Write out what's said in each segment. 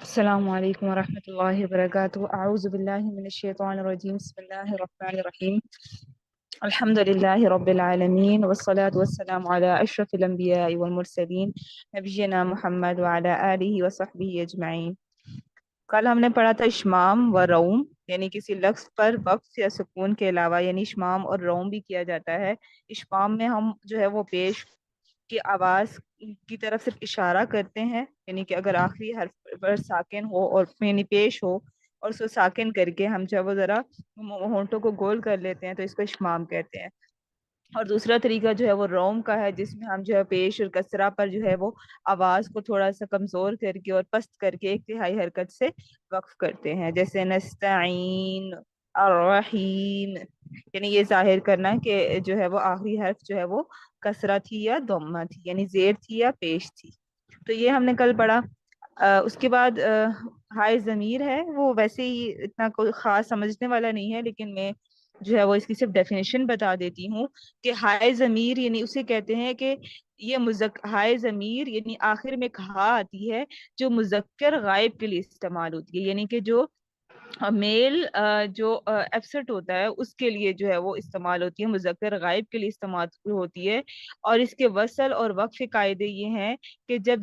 السلام علیکم ورحمۃ اللہ وبرکاتہ، اعوذ باللہ من الشیطان الرجیم، بسم اللہ الرحمن الرحیم، الحمد للہ رب العالمین والصلاة والسلام علی اشرف الانبیاء والمرسلین نبینا محمد وعلی آلہ وصحبہ اجمعین۔ کل ہم نے پڑھا تھا اشمام و روم، یعنی کسی لفظ پر وقف یا سکون کے علاوہ یعنی اشمام اور روم بھی کیا جاتا ہے۔ اشمام میں ہم جو ہے وہ پیش کی آواز کی طرف صرف اشارہ کرتے ہیں، یعنی کہ اگر آخری حرف پر ساکن ہو اور یعنی پیش ہو اور اس کو ساکن کر کے ہم جب وہ ذرا ہونٹوں کو گول کر لیتے ہیں تو اس کو اشمام کہتے ہیں۔ اور دوسرا طریقہ جو ہے وہ روم کا ہے، جس میں ہم جو ہے پیش اور کسرہ پر جو ہے وہ آواز کو تھوڑا سا کمزور کر کے اور پست کر کے ایک تہائی حرکت سے وقف کرتے ہیں، جیسے نستعین، الرحیم، یعنی یہ ظاہر کرنا کہ جو ہے وہ آخری حرف جو ہے وہ کسرہ تھی یا ضمہ تھی، یعنی زیر تھی یا پیش تھی۔ تو یہ ہم نے کل پڑھا۔ اس کے بعد ہائے ضمیر ہے، وہ ویسے ہی اتنا کوئی خاص سمجھنے والا نہیں ہے، لیکن میں جو ہے وہ اس کی صرف ڈیفینیشن بتا دیتی ہوں کہ ہائے ضمیر یعنی اسے کہتے ہیں کہ یہ ہائے ضمیر یعنی آخر میں کہا آتی ہے جو مذکر غائب کے لیے استعمال ہوتی ہے، یعنی کہ جو میل جو ایبسنٹ ہوتا ہے اس کے لیے جو ہے وہ استعمال ہوتی ہے، مذکر غائب کے لیے استعمال ہوتی ہے۔ اور اس کے وصل اور وقف کے قاعدے یہ ہیں کہ جب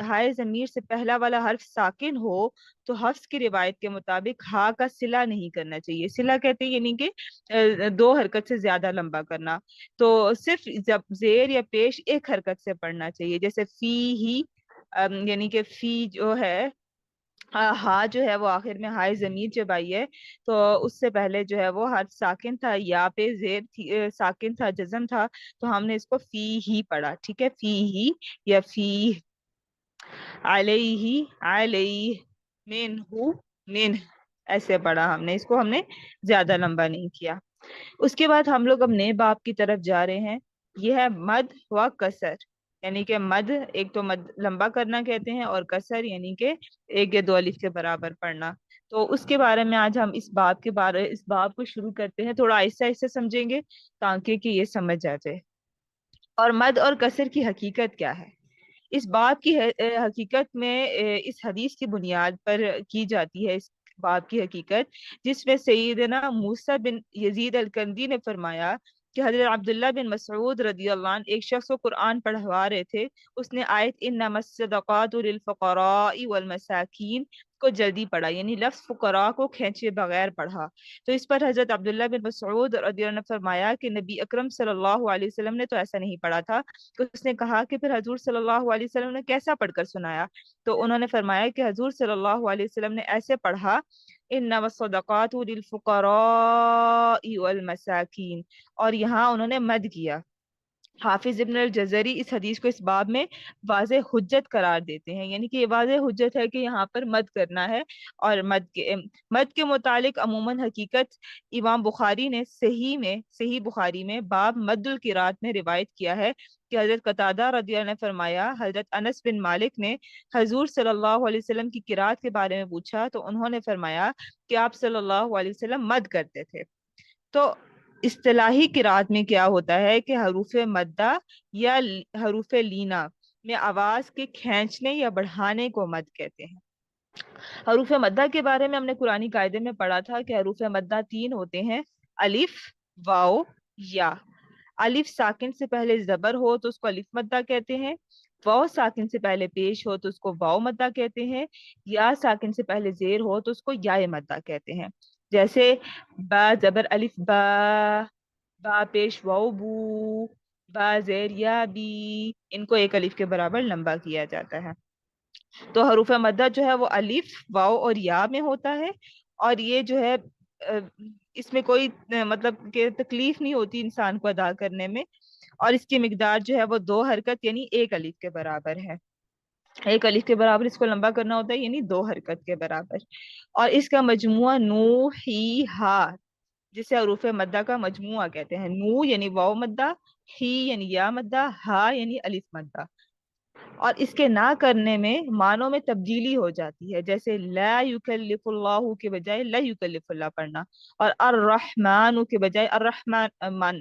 ہائے ضمیر سے پہلا والا حرف ساکن ہو تو حفظ کی روایت کے مطابق ہا کا صلہ نہیں کرنا چاہیے۔ صلہ کہتے ہیں یعنی کہ دو حرکت سے زیادہ لمبا کرنا، تو صرف جب زیر یا پیش ایک حرکت سے پڑھنا چاہیے، جیسے فی ہی، یعنی کہ فی جو ہے ہا جو ہے وہ آخر میں ہائے ضمیر جب آئی ہے تو اس سے پہلے جو ہے وہ حرف ساکن تھا، یا پہ زیر تھی، ساکن تھا، جزم تھا، تو ہم نے اس کو فی ہی پڑھا، ٹھیک ہے، فی ہی یا فی علیہ، علیہ، منہ، منہ، ایسے پڑھا ہم نے اس کو، ہم نے زیادہ لمبا نہیں کیا۔ اس کے بعد ہم لوگ اب نئے باب کی طرف جا رہے ہیں، یہ ہے مد و کسر، یعنی کہ مد ایک تو مد لمبا کرنا کہتے ہیں، اور کسر یعنی کہ ایک یا دو الف کے برابر پڑھنا۔ تو اس کے بارے میں آج ہم اس باب کو شروع کرتے ہیں، تھوڑا آہستہ آہستہ سمجھیں گے تاکہ کہ یہ سمجھ آ جائے۔ اور مد اور کسر کی حقیقت کیا ہے؟ اس باب کی حقیقت میں اس حدیث کی بنیاد پر کی جاتی ہے، اس باب کی حقیقت، جس میں سیدنا موسیٰ بن یزید الکندی نے فرمایا کہ حضرت عبداللہ بن مسعود رضی اللہ عنہ ایک شخص کو قرآن پڑھوا رہے تھے، اس نے آیت انما الصدقات للفقراء والمساکین کو جلدی پڑھا، یعنی لفظ فقراء کو کھینچے بغیر پڑھا۔ تو اس پر حضرت عبداللہ بن مسعود رضی اللہ عنہ نے فرمایا کہ نبی اکرم صلی اللہ علیہ وسلم نے تو ایسا نہیں پڑھا تھا۔ تو اس نے کہا کہ پھر حضور صلی اللہ علیہ وسلم نے کیسا پڑھ کر سنایا؟ تو انہوں نے فرمایا کہ حضور صلی اللہ علیہ وسلم نے ایسے پڑھا انما الصدقات للفقراء والمساکین، اور یہاں انہوں نے مد کیا۔ حافظ ابن الجزری اس حدیث کو اس باب میں واضح حجت قرار دیتے ہیں، یعنی کہ یہ واضح حجت ہے کہ یہاں پر مد کرنا ہے۔ اور مد کے متعلق عموماً حقیقت امام بخاری نے صحیح بخاری میں باب مد القرات میں روایت کیا ہے کہ حضرت قتادہ رضی اللہ عنہ نے فرمایا حضرت انس بن مالک نے حضور صلی اللہ علیہ وسلم کی قرات کے بارے میں پوچھا تو انہوں نے فرمایا کہ آپ صلی اللہ علیہ وسلم مد کرتے تھے۔ تو اصطلاحی قرات میں کیا ہوتا ہے کہ حروف مدہ یا حروف لینا میں آواز کے کھینچنے یا بڑھانے کو مد کہتے ہیں۔ حروف مدہ کے بارے میں ہم نے قرآنی قاعدے میں پڑھا تھا کہ حروف مدہ تین ہوتے ہیں، الف، واو، یا۔ الف ساکن سے پہلے زبر ہو تو اس کو الف مدہ کہتے ہیں، واو ساکن سے پہلے پیش ہو تو اس کو واو مدہ کہتے ہیں، یا ساکن سے پہلے زیر ہو تو اس کو یا مدہ کہتے ہیں، جیسے با زبر الف با، با پیش واو بو، با زیر یا بی، ان کو ایک الف کے برابر لمبا کیا جاتا ہے۔ تو حروف مدہ جو ہے وہ الف، واو اور یا میں ہوتا ہے، اور یہ جو ہے اس میں کوئی مطلب کہ تکلیف نہیں ہوتی انسان کو ادا کرنے میں، اور اس کی مقدار جو ہے وہ دو حرکت یعنی ایک الف کے برابر ہے۔ ایک الف کے برابر اس کو لمبا کرنا ہوتا ہے، یعنی دو حرکت کے برابر۔ اور اس کا مجموعہ نو ہی ہا، جسے حروف مدہ کا مجموعہ کہتے ہیں۔ نو یعنی واو مدہ، ہی یعنی یا مدہ، ہا یعنی الف مدہ۔ اور اس کے نہ کرنے میں معنوں میں تبدیلی ہو جاتی ہے، جیسے لا یکلف اللہ کے بجائے لا یکلف اللہ پڑھنا، اور الرحمن کے بجائے الرحمن من،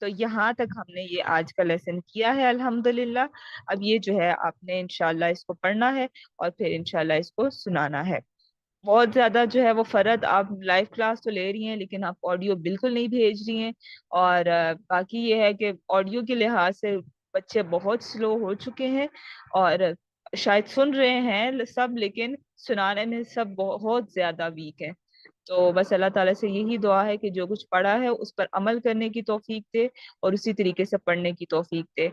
تو یہاں تک ہم نے یہ آج کا لیسن کیا ہے الحمدللہ. اب یہ جو ہے آپ نے انشاءاللہ اس کو پڑھنا ہے اور پھر انشاءاللہ اس کو سنانا ہے. بہت زیادہ جو ہے وہ فرد آپ لائیو کلاس تو لے رہی ہیں لیکن آپ آڈیو بالکل نہیں بھیج رہی ہیں. اور باقی یہ ہے کہ آڈیو کے لحاظ سے بچے بہت سلو ہو چکے ہیں اور شاید سن رہے ہیں سب لیکن سنانے میں سب بہت زیادہ ویک ہے. تو بس اللہ تعالیٰ سے یہی دعا ہے کہ جو کچھ پڑھا ہے اس پر عمل کرنے کی توفیق دے اور اسی طریقے سے پڑھنے کی توفیق دے.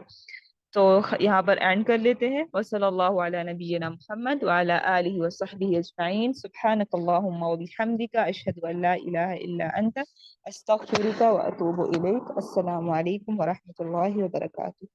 تو یہاں پر اینڈ کر لیتے ہیں. وصلی اللہ علی نبینا محمد وعلی آلہ وصحبہ اجمعین. سبحانک اللہم وبحمدک اشہد ان لا الہ الا انت استغفرک واتوب الیک. السلام علیکم ورحمۃ اللہ وبرکاتہ.